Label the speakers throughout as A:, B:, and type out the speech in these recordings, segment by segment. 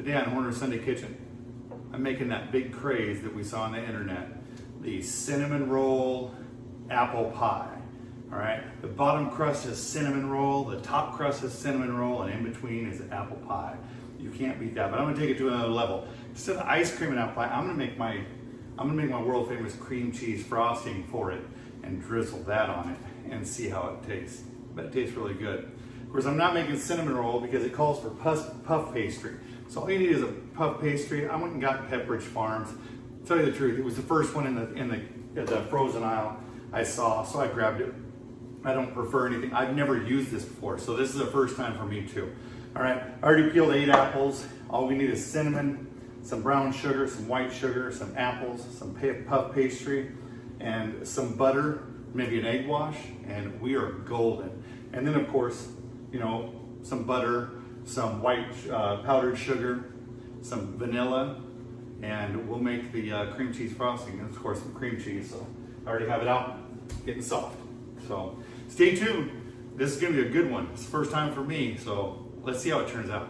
A: Today on Horner Sunday Kitchen, I'm making that big craze that we saw on the internet, the cinnamon roll apple pie. All right, the bottom crust is cinnamon roll, the top crust is cinnamon roll, and in between is apple pie. You can't beat that, but I'm gonna take it to another level. Instead of ice cream and apple pie, I'm gonna make my world famous cream cheese frosting for it and drizzle that on it and see how it tastes. But it tastes really good. Of course, I'm not making cinnamon roll because it calls for puff pastry. So all you need is a puff pastry. I went and got Pepperidge Farms. To tell you the truth, it was the first one in the frozen aisle I saw, so I grabbed it. I don't prefer anything. I've never used this before, so this is the first time for me too. All right, I already peeled 8 apples. All we need is cinnamon, some brown sugar, some white sugar, some apples, some puff pastry, and some butter, maybe an egg wash, and we are golden. And then of course, you know, some butter, some white powdered sugar, some vanilla, and we'll make the cream cheese frosting, and of course some cream cheese. So I already have it out, getting soft. So stay tuned. This is gonna be a good one. It's the first time for me, so let's see how it turns out.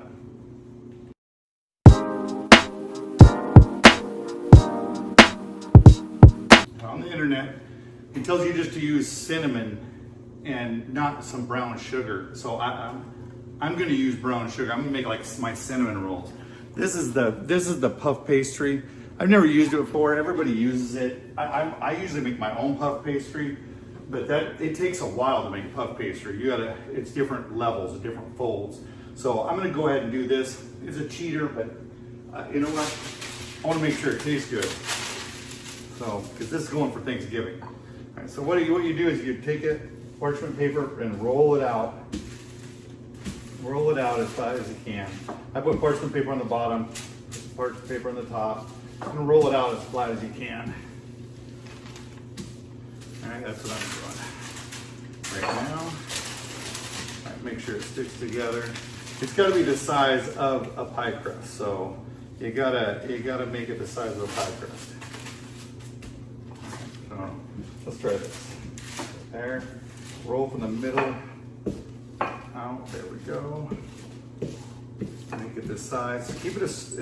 A: On the internet, it tells you just to use cinnamon and not some brown sugar. So I'm gonna use brown sugar. I'm gonna make like my cinnamon rolls. This is the puff pastry. I've never used it before. Everybody uses it. I usually make my own puff pastry, but it takes a while to make puff pastry. It's different levels, different folds. So I'm gonna go ahead and do this. It's a cheater, but you know what? I wanna make sure it tastes good. So, because this is going for Thanksgiving. All right, so what you do is you take it, parchment paper, and roll it out. Roll it out as flat as you can. I put parchment paper on the bottom, parchment paper on the top, and roll it out as flat as you can. All right, that's what I'm doing right now. All right, make sure it sticks together. It's got to be the size of a pie crust, so you gotta make it the size of a pie crust. So let's try this. There, roll from the middle out. There we go. Make it this size. So keep it as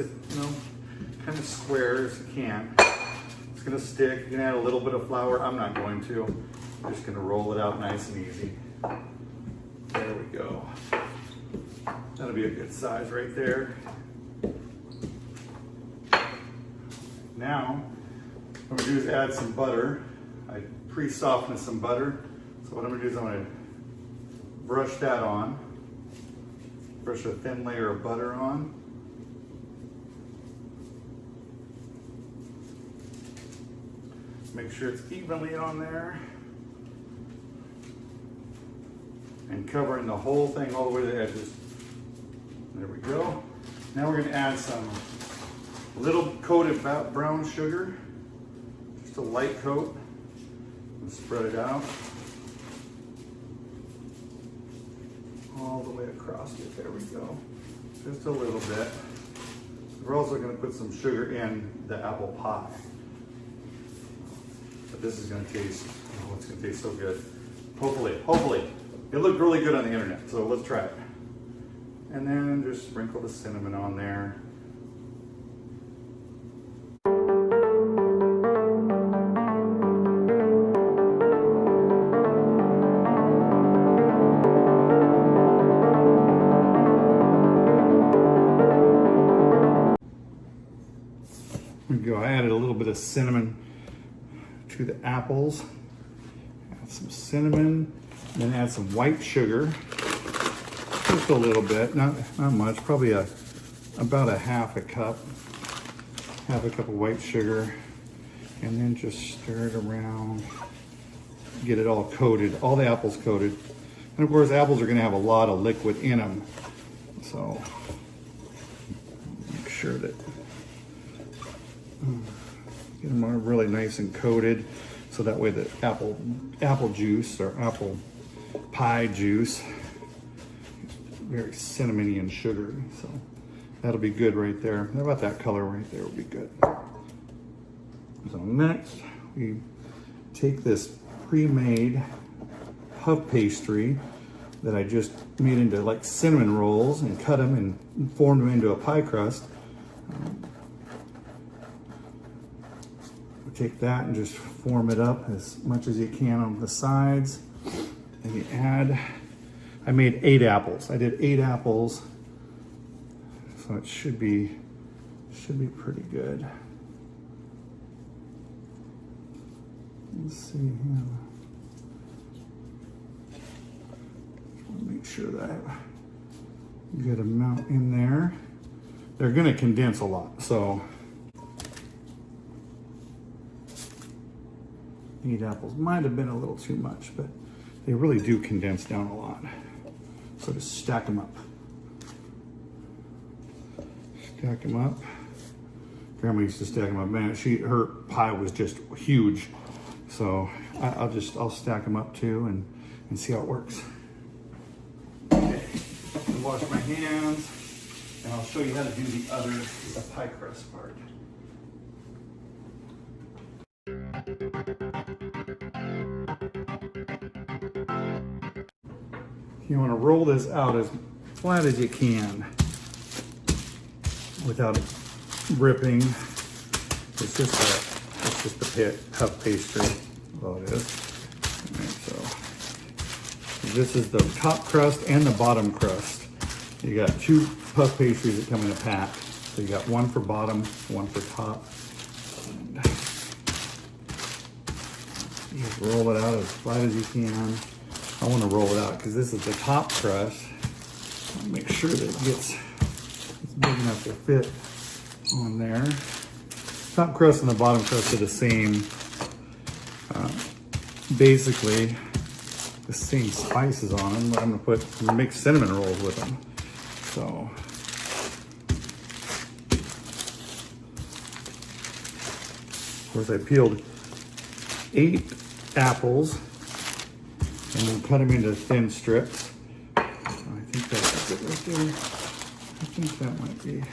A: kind of square as you can. It's gonna stick. You can add a little bit of flour. I'm not going to. I'm just gonna roll it out nice and easy. There we go. That'll be a good size right there. Now, what I'm gonna do is add some butter. I pre-softened some butter. So what I'm gonna do is I'm gonna brush that on. Brush a thin layer of butter on. Make sure it's evenly on there. And covering the whole thing all the way to the edges. There we go. Now we're gonna add some little coat of brown sugar. Just a light coat. And spread it out. All the way across it. There we go. Just a little bit. We're also going to put some sugar in the apple pie. But this is going to taste, oh, it's going to taste so good. Hopefully. It looked really good on the internet, so let's try it. And then just sprinkle the cinnamon on there. I added a little bit of cinnamon to the apples. Add some cinnamon, then add some white sugar. Just a little bit, not much, probably about a half a cup of white sugar. And then just stir it around, get it all coated, all the apples coated. And of course, apples are gonna have a lot of liquid in them. So make sure that get them really nice and coated, so that way the apple juice or apple pie juice is very cinnamony and sugary. So that'll be good right there. How about that color right there will be good. So next we take this pre-made puff pastry that I just made into like cinnamon rolls and cut them and formed them into a pie crust. Take that and just form it up as much as you can on the sides. And you add, I made 8 apples. I did 8 apples, so it should be pretty good. Let's see here. Just want to make sure that I have a good amount in there. They're going to condense a lot, so 8 apples might have been a little too much, but they really do condense down a lot. So just stack them up. Stack them up. Grandma used to stack them up. Man, her pie was just huge. So I'll stack them up too and see how it works. Okay, I'll wash my hands and I'll show you how to do the pie crust part. You want to roll this out as flat as you can without it ripping. It's just a puff pastry. All it is. All right, so this is the top crust and the bottom crust. You got 2 puff pastries that come in a pack. So you got one for bottom, one for top. And you just roll it out as flat as you can. I want to roll it out because this is the top crust. Make sure that it's big enough to fit on there. Top crust and the bottom crust are the same, basically the same spices on them. But I'm gonna make cinnamon rolls with them. So of course I peeled 8 apples and then cut them into thin strips. I think that's it right there. I think that might be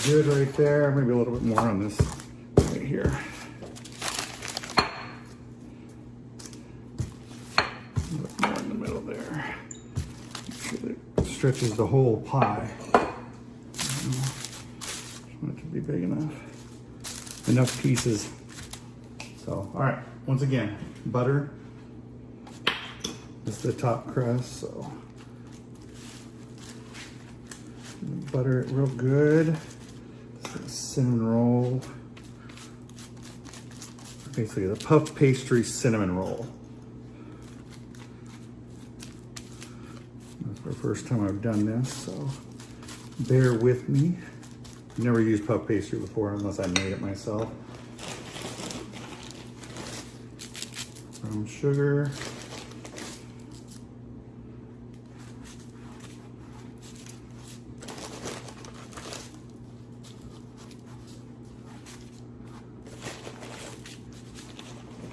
A: good right there. Maybe a little bit more on this right here. A little bit more in the middle there. Make sure that it stretches the whole pie. Just want it to be big enough. Enough pieces. So, all right, once again, butter. This is the top crust, so butter it real good. This is cinnamon roll. Basically, the puff pastry cinnamon roll. That's the first time I've done this, so bear with me. I've never used puff pastry before unless I made it myself. Brown sugar.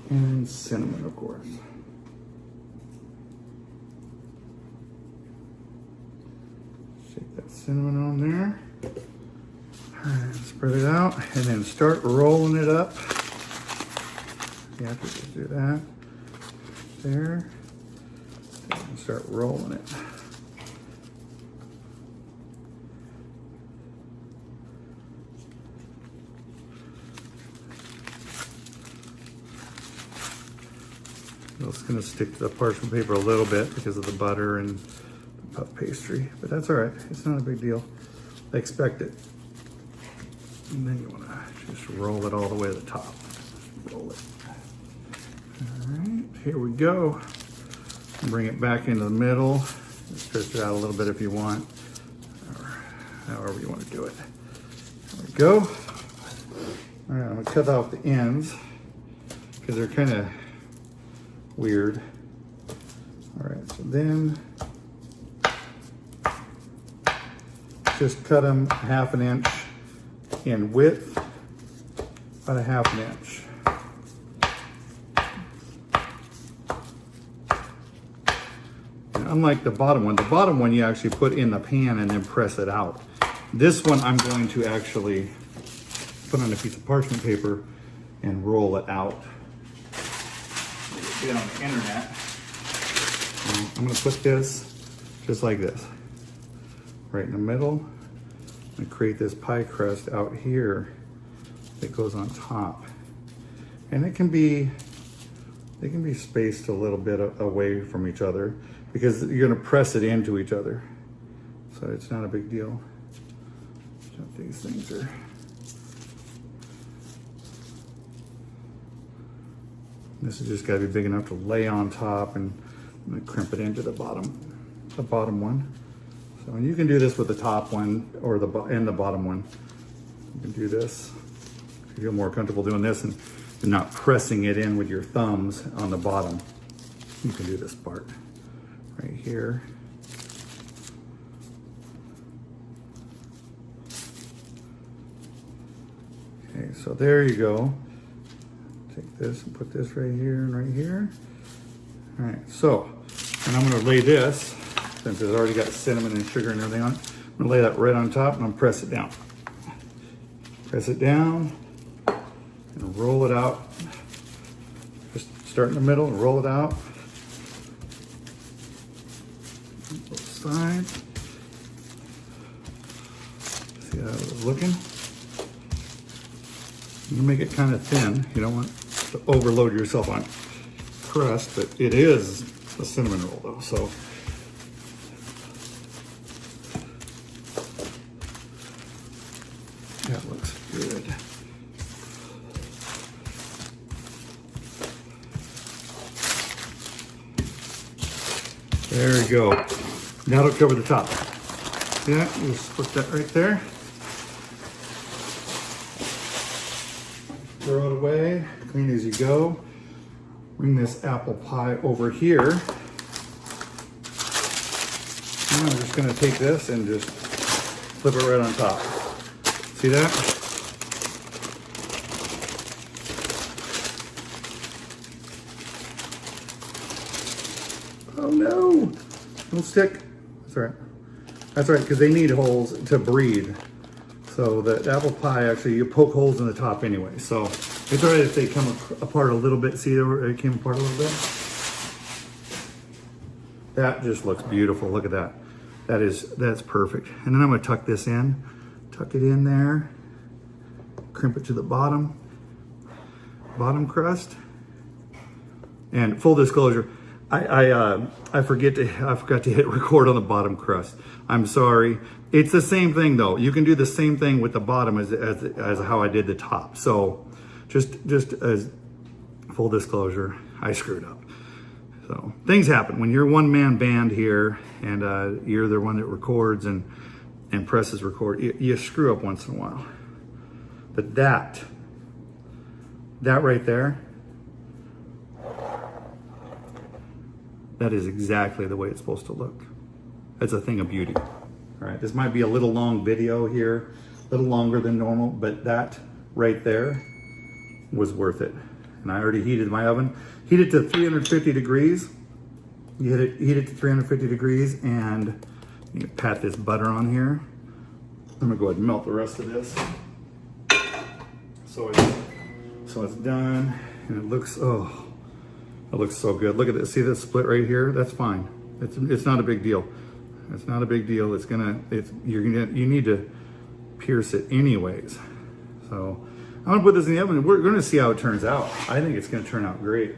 A: And cinnamon, of course. Shake that cinnamon on there. All right, spread it out and then start rolling it up. You have to just do that. There. And start rolling it. It's going to stick to the parchment paper a little bit because of the butter and the puff pastry, but that's all right. It's not a big deal. I expect it. And then you want to just roll it all the way to the top. Roll it. All right, here we go. Bring it back into the middle. Stretch it out a little bit if you want, or however you want to do it. There we go. All right, I'm going to cut off the ends because they're kind of weird. All right, so then just cut them 1/2 inch in width, about 1/2 inch. And unlike the bottom one you actually put in the pan and then press it out. This one I'm going to actually put on a piece of parchment paper and roll it out. Get on the internet. And I'm going to put this just like this, right in the middle, and create this pie crust out here that goes on top. And they can be spaced a little bit away from each other because you're gonna press it into each other. So it's not a big deal. These things are. This has just gotta be big enough to lay on top, and I'm gonna crimp it into the bottom one. So, and you can do this with the top one or the bottom one. You can do this if you feel more comfortable doing this and not pressing it in with your thumbs on the bottom. You can do this part right here. Okay, so there you go. Take this and put this right here and right here. All right, so, and I'm gonna lay this, since it's already got cinnamon and sugar and everything on it, I'm gonna lay that right on top and I'm gonna press it down. Press it down and roll it out. Just start in the middle and roll it out. Both sides. See how it was looking? You make it kind of thin. You don't want to overload yourself on crust, but it is a cinnamon roll though, so. That looks good. There you go. Now it'll cover the top. Yeah, just put that right there. Throw it away, clean as you go. Bring this apple pie over here. And I'm just gonna take this and just flip it right on top. See that? Oh no, don't stick. That's all right. That's all right, because they need holes to breathe. So the apple pie, actually, you poke holes in the top anyway. So it's all right if they come apart a little bit. See, it came apart a little bit? That just looks beautiful. Look at that. That's perfect. And then I'm gonna tuck this in. Tuck it in there. Crimp it to the bottom crust. And full disclosure, I forgot to hit record on the bottom crust. I'm sorry. It's the same thing though. You can do the same thing with the bottom as how I did the top. So just as full disclosure, I screwed up. So things happen when you're a one-man band here and you're the one that records and presses record. You screw up once in a while. But that right there, that is exactly the way it's supposed to look. It's a thing of beauty. All right, this might be a little long video here, a little longer than normal, but that right there was worth it. And I already heated my oven. Heat it to 350 degrees. You heat it to 350 degrees and you pat this butter on here. I'm gonna go ahead and melt the rest of this. So it's done, and it looks so good. Look at this. See this split right here? That's fine. It's not a big deal. It's not a big deal. You need to pierce it anyways. So I'm gonna put this in the oven and we're gonna see how it turns out. I think it's gonna turn out great.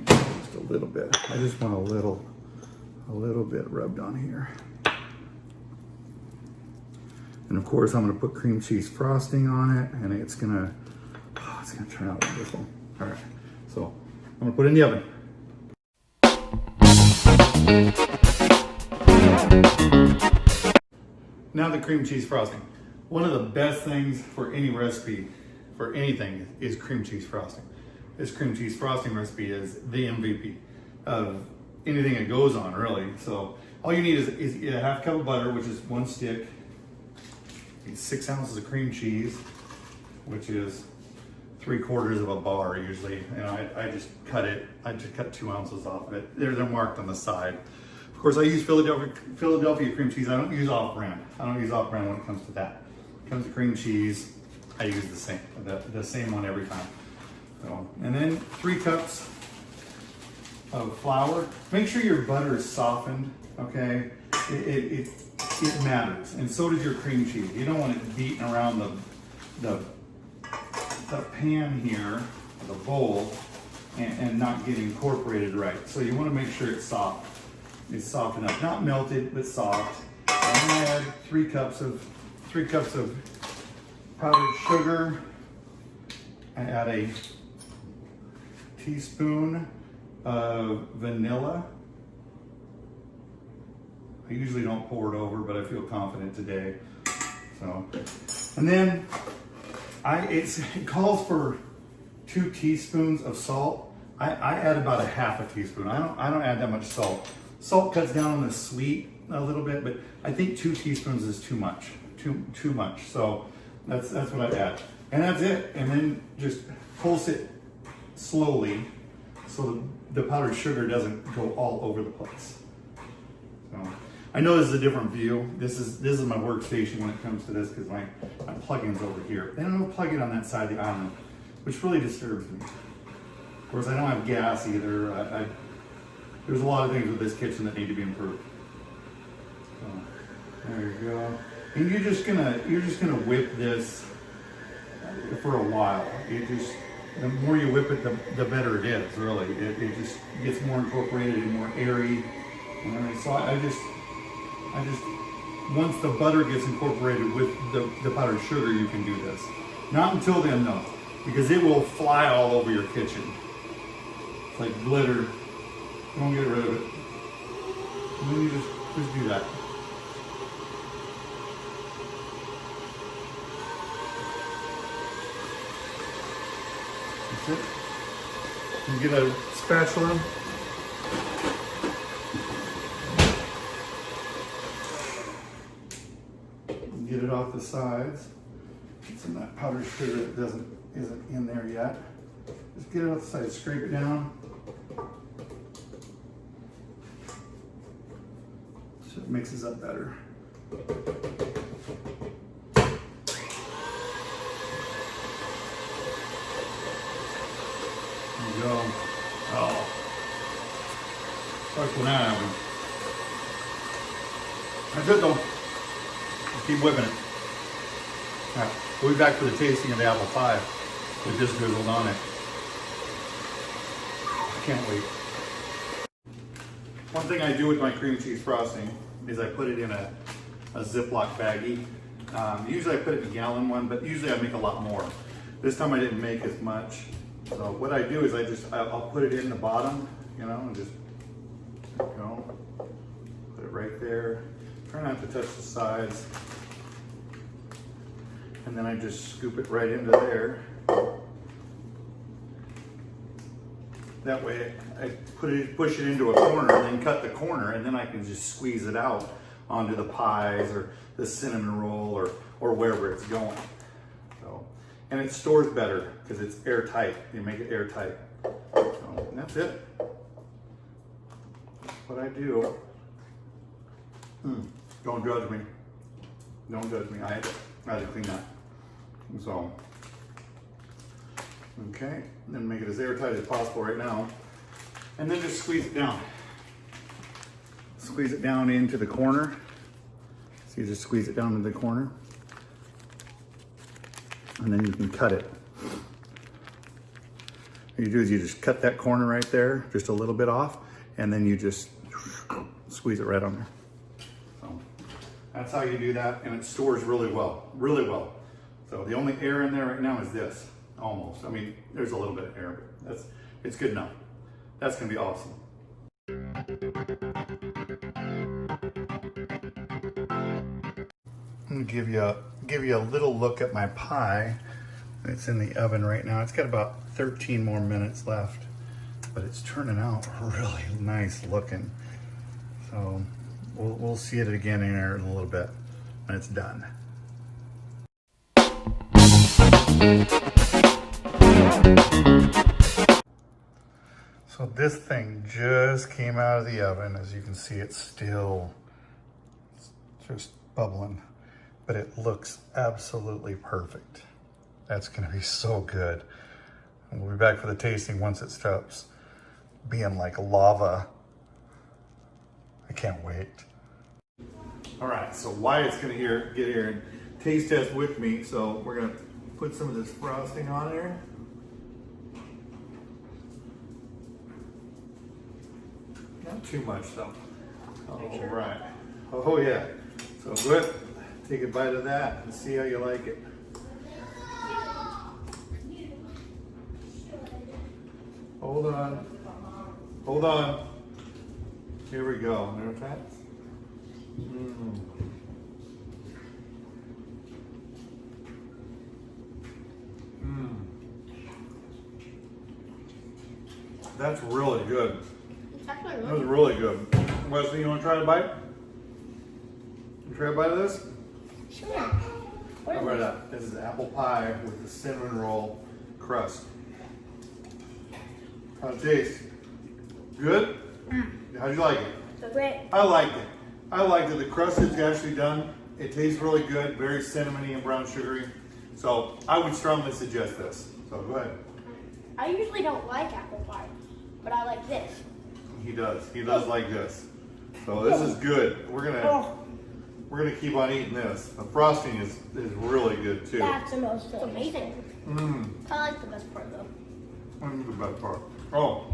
A: Just a little bit. I just want a little bit rubbed on here. And of course I'm gonna put cream cheese frosting on it and it's gonna turn out wonderful. All right, so I'm gonna put it in the oven. Now the cream cheese frosting. One of the best things for any recipe, for anything, is cream cheese frosting. This cream cheese frosting recipe is the MVP of anything that goes on, really. So all you need is a half cup of butter, which is 1 stick. 6 ounces of cream cheese, which is 3/4 of a bar usually. And I just cut 2 ounces off of it. They're marked on the side. Of course, I use Philadelphia cream cheese. I don't use off-brand. I don't use off-brand when it comes to that. When it comes to cream cheese, I use the same one every time. So, and then 3 cups of flour. Make sure your butter is softened, okay? it matters, and so does your cream cheese. You don't want it beating around the pan here, the bowl, and not getting incorporated right. So you want to make sure it's soft. It's soft enough, not melted, but soft. I'm gonna add 3 cups of powdered sugar. I add a teaspoon of vanilla. I usually don't pour it over, but I feel confident today. So, and then it calls for 2 teaspoons of salt. I add about a half a teaspoon. I don't add that much salt. Salt cuts down on the sweet a little bit, but I think 2 teaspoons is too much. Too much. So that's what I add, and that's it. And then just pulse it slowly, so the powdered sugar doesn't go all over the place. So I know this is a different view. This is my workstation when it comes to this, because my plug-in's over here. They don't plug it on that side of the island, which really disturbs me. Of course, I don't have gas either. There's a lot of things with this kitchen that need to be improved. So, there you go. And you're just gonna whip this for a while. The more you whip it, the better it is. Really, it just gets more incorporated and more airy. And so I just once the butter gets incorporated with the powdered sugar, you can do this. Not until then, though, because it will fly all over your kitchen. It's like glitter. Don't get rid of it. And then you just do that. That's it. You get a spatula. Get it off the sides. Some of that powdered sugar that isn't in there yet. Just get it off the side, scrape it down. So it mixes up better. There you go. Oh. That's what happened. That's it though. Keep whipping it. Right, we'll be back for the tasting of the apple pie with this drizzled on it. I can't wait. One thing I do with my cream cheese frosting is I put it in a Ziploc baggie. Usually I put it in a gallon one, but usually I make a lot more. This time I didn't make as much. So what I do is I'll put it in the bottom, and just go. Put it right there. Try not to touch the sides. And then I just scoop it right into there. That way I push it into a corner and then cut the corner, and then I can just squeeze it out onto the pies or the cinnamon roll or wherever it's going. So, and it stores better because it's airtight. You make it airtight. So, and that's it. That's what I do. Don't judge me. Don't judge me. I had to clean that. So, okay, and then make it as airtight as possible right now. And then just squeeze it down. Squeeze it down into the corner. So you just squeeze it down into the corner. And then you can cut it. What you do is you just cut that corner right there, just a little bit off, and then you just squeeze it right on there. So that's how you do that, and it stores really well, really well. So the only air in there right now is this, almost. I mean, there's a little bit of air, but it's good enough. That's gonna be awesome. I'm gonna give you a little look at my pie. It's in the oven right now. It's got about 13 more minutes left, but it's turning out really nice looking. So we'll see it again in there in a little bit when it's done. So this thing just came out of the oven. As you can see, it's still just bubbling, but it looks absolutely perfect. That's gonna be so good. And we'll be back for the tasting once it stops being like lava. I can't wait. All right, so Wyatt's gonna get here and taste test with me. So we're gonna put some of this frosting on there. Not too much though. All right. Oh yeah. So good. Take a bite of that and see how you like it. Hold on. Hold on. Here we go. There's that. That's really good.
B: It's actually
A: That
B: really
A: was really good. Wesley, you want to try a bite? You try a bite of this?
B: Sure.
A: How about that? This is apple pie with the cinnamon roll crust. How'd it taste? Good? How'd you like it?
B: Great.
A: I liked it. I liked it. The crust is actually done. It tastes really good, very cinnamony and brown sugary. So I would strongly suggest this. So go ahead.
B: I usually don't like apple pie, but I like this.
A: He does. He does like this. So this is good. We're gonna keep on eating this. The frosting is really good too.
B: That's the most amazing.
A: Mmm.
B: I like the best part though.
A: That's the best part. Oh.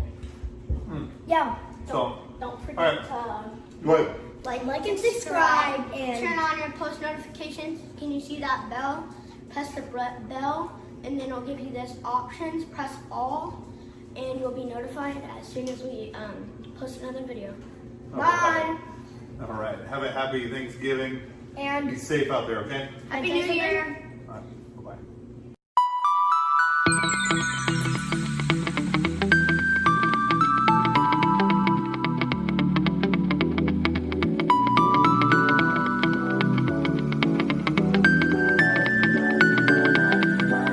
B: Yeah.
A: So.
B: Don't forget
A: All right.
B: to
A: Go ahead.
B: like and subscribe and turn on your post notifications. Can you see that bell? Press the bell and then it'll give you this options. Press all and you'll be notified as soon as we post another video. Bye.
A: All right. Have a happy Thanksgiving.
B: And
A: Be safe out there, okay?
B: Happy New Year.